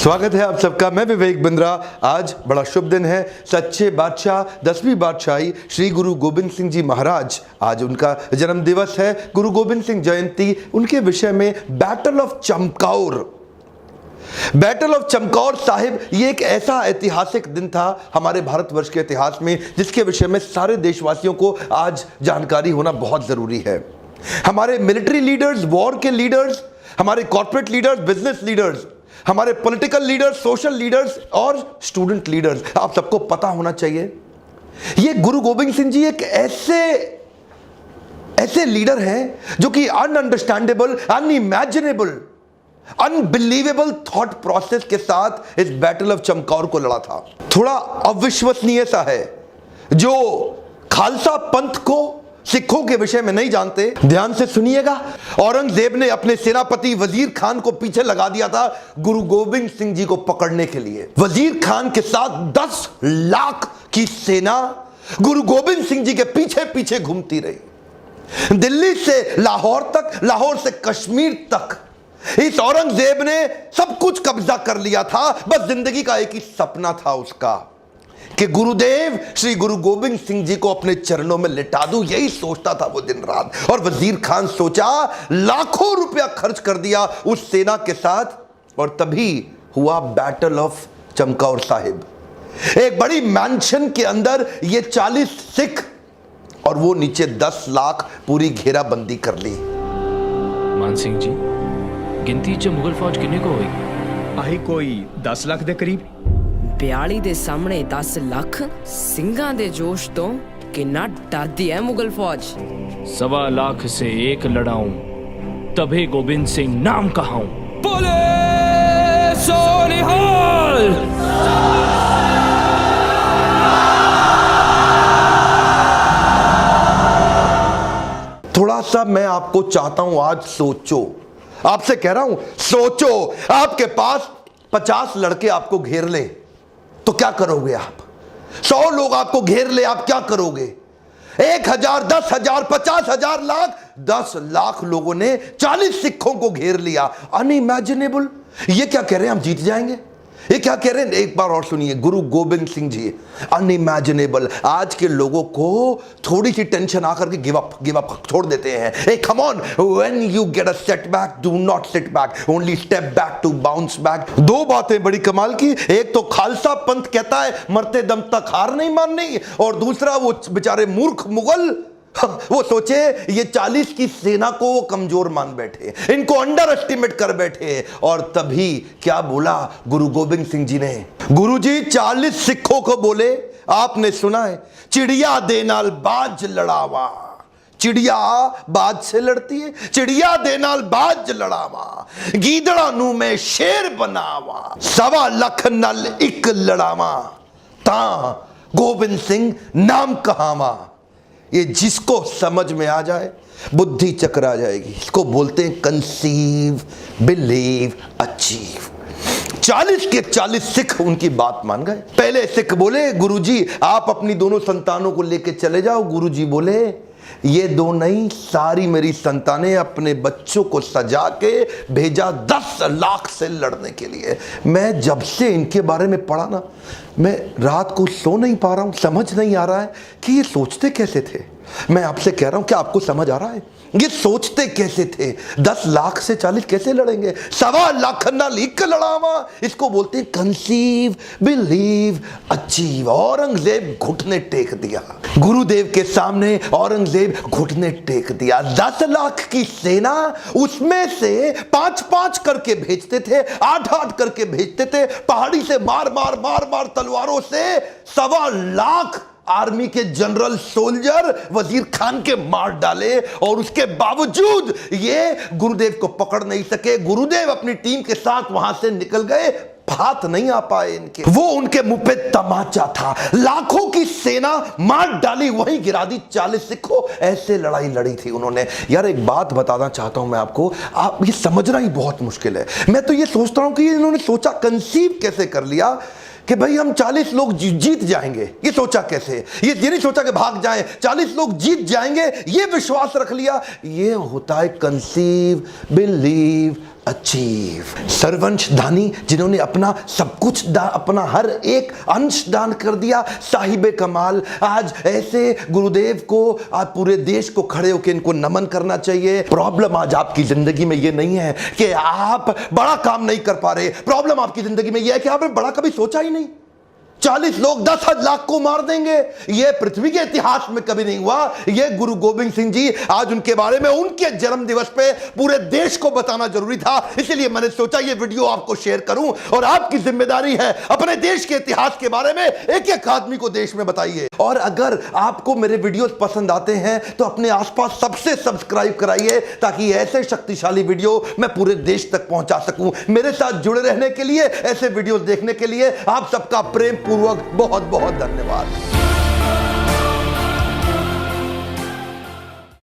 स्वागत है आप सबका। मैं विवेक बिंद्रा। आज बड़ा शुभ दिन है। सच्चे बादशाह 10वीं बादशाही श्री गुरु गोबिंद सिंह जी महाराज, आज उनका जन्म दिवस है। गुरु गोबिंद सिंह जयंती, उनके विषय में बैटल ऑफ चमकौर साहिब, ये एक ऐसा ऐतिहासिक दिन था हमारे भारतवर्ष के इतिहास में जिसके विषय में सारे देशवासियों को आज जानकारी होना बहुत जरूरी है। हमारे मिलिट्री लीडर्स, वॉर के लीडर्स, हमारे कॉर्पोरेट लीडर्स, बिजनेस लीडर्स, हमारे पॉलिटिकल लीडर्स, सोशल लीडर्स और स्टूडेंट लीडर्स, आप सबको पता होना चाहिए ये गुरु गोबिंद सिंह जी एक ऐसे लीडर हैं जो कि अनअंडरस्टैंडेबल, अनइमेजिनेबल, अनबिलीवेबल थॉट प्रोसेस के साथ इस बैटल ऑफ चमकौर को लड़ा था। थोड़ा अविश्वसनीय सा है। जो खालसा पंथ को सिखों के विषय में नहीं जानते, ध्यान से सुनिएगा। औरंगजेब ने अपने सेनापति वजीर खान को पीछे लगा दिया था गुरु गोबिंद सिंह जी को पकड़ने के लिए। वजीर खान के साथ 10 लाख की सेना गुरु गोबिंद सिंह जी के पीछे पीछे घूमती रही, दिल्ली से लाहौर तक, लाहौर से कश्मीर तक। इस औरंगजेब ने सब कुछ कब्जा कर लिया था। बस जिंदगी का एक ही सपना था उसका कि गुरुदेव श्री गुरु गोबिंद सिंह जी को अपने चरणों में लिटा दूं। यही सोचता था वो दिन रात। और वजीर खान सोचा, लाखों रुपया खर्च कर दिया उस सेना के साथ, और तभी हुआ बैटल ऑफ चमकौर साहिब। एक बड़ी मैंशन के अंदर ये 40 सिख और वो नीचे 10 लाख पूरी घेराबंदी कर ली। मान सिंह जी, गिनती च मुगल फौज किन्ने को होगी? आही कोई 10 लाख दे करीब। 42 ਦੇ ਸਾਹਮਣੇ 10 ਲੱਖ ਸਿੰਘਾਂ ਦੇ जोश तो कितना डरती है मुगल फौज। 1.25 लाख से एक लड़ाऊं, तभी गोविंद सिंह नाम कहाऊं। बोले सोनिहाल। थोड़ा सा मैं आपको चाहता हूं, आज सोचो, आपसे कह रहा हूं सोचो। आपके पास 50 लड़के आपको घेर ले तो क्या करोगे आप? 100 लोग आपको घेर ले, आप क्या करोगे? 1000, 10,000, 50,000, लाख, 10 लाख लोगों ने 40 सिखों को घेर लिया। अनइमेजिनेबल। ये क्या कह रहे हैं, हम जीत जाएंगे? ये क्या कह रहे हैं? एक बार और सुनिए। गुरु गोबिंद सिंह जी, अनइमेजिनेबल। आज के लोगों को थोड़ी सी टेंशन आकर के गिव अप छोड़ देते हैं। ए come on, when you get a setback, do not sit back, only step back to bounce back. दो बातें बड़ी कमाल की। एक तो खालसा पंथ कहता है मरते दम तक हार नहीं माननी, और दूसरा वो बेचारे मूर्ख मुगल, वो सोचे ये 40 की सेना को वो कमजोर मान बैठे, इनको अंडर एस्टिमेट कर बैठे। और तभी क्या बोला गुरु गोबिंद सिंह जी ने? गुरु जी 40 सिखों को बोले, आपने सुना है, चिड़िया दे नाल बाज लड़ावा। चिड़िया बाज से लड़ती है, चिड़िया दे नाल बाज लड़ावा, गीदड़ा नू में शेर बनावा, 1.25 लाख नाल एक लड़ावा, ता गोबिंद सिंह नाम कहावा। ये जिसको समझ में आ जाए बुद्धि चकरा जाएगी। इसको बोलते हैं कंसीव, बिलीव, अचीव। 40 के 40 सिख उनकी बात मान गए। पहले सिख बोले, गुरुजी आप अपनी दोनों संतानों को लेके चले जाओ। गुरुजी बोले, ये दो नहीं, सारी मेरी संतानें, अपने बच्चों को सजा के भेजा 10 लाख से लड़ने के लिए। मैं जब से इनके बारे में पढ़ा ना, मैं रात को सो नहीं पा रहा हूं। समझ नहीं आ रहा है कि ये सोचते कैसे थे। मैं आपसे कह रहा हूं, क्या आपको समझ आ रहा है ये सोचते कैसे थे? 10 लाख से 40 कैसे लड़ेंगे? 1.25 लाख ना लीक लड़ावा। इसको बोलते हैं कंसीव, बिलीव, अचीव। औरंगजेब घुटने टेक दिया गुरुदेव के सामने। औरंगजेब घुटने टेक दिया। 10 लाख की सेना, उसमें से 5-5 करके भेजते थे, 8-8 करके भेजते थे। पहाड़ी से मार मार मार मार तलवारों से 1.25 लाख आर्मी के जनरल सोल्जर वजीर खान के मार डाले, और उसके बावजूद ये गुरुदेव को पकड़ नहीं सके। गुरुदेव अपनी टीम के साथ वहां से निकल गए, हाथ नहीं आ पाए इनके। वो उनके मुंह पे तमाचा था। लाखों की सेना मार डाली, वहीं गिरा दी 40 सिखों। ऐसे लड़ाई लड़ी थी उन्होंने। यार एक बात बताना चाहता हूं मैं आपको, आप ये समझना ही बहुत मुश्किल है। मैं तो ये सोचता हूं कि इन्होंने सोचा, कंसीव कैसे कर लिया कि भाई हम 40 लोग जीत जाएंगे। ये सोचा कैसे? ये नहीं सोचा कि भाग जाएं, 40 लोग जीत जाएंगे, ये विश्वास रख लिया। ये होता है कंसीव, बिलीव, अचीव। सरवंश दानी जिन्होंने अपना सब कुछ अपना हर एक अंश दान कर दिया, साहिबे कमाल। आज ऐसे गुरुदेव को आज पूरे देश को खड़े होकर इनको नमन करना चाहिए। प्रॉब्लम आज आपकी जिंदगी में ये नहीं है कि आप बड़ा काम नहीं कर पा रहे, प्रॉब्लम आपकी जिंदगी में ये है कि आपने बड़ा कभी सोचा ही नहीं। 40 लोग 10 लाख को मार देंगे, यह पृथ्वी के इतिहास में कभी नहीं हुआ। यह गुरु गोविंद सिंह जी, आज उनके बारे में उनके जन्म दिवस पे पूरे देश को बताना जरूरी था, इसलिए मैंने सोचा यह वीडियो आपको शेयर करूं। और आपकी जिम्मेदारी है अपने देश के इतिहास के बारे में एक एक आदमी को देश में बताइए। और अगर आपको मेरे वीडियोस पसंद आते हैं तो अपने आसपास सबसे सब्सक्राइब कराइए, ताकि ऐसे शक्तिशाली वीडियो मैं पूरे देश तक पहुंचा सकूं। मेरे साथ जुड़े रहने के लिए, ऐसे वीडियो देखने के लिए आप सबका प्रेम पूर्वक बहुत बहुत धन्यवाद।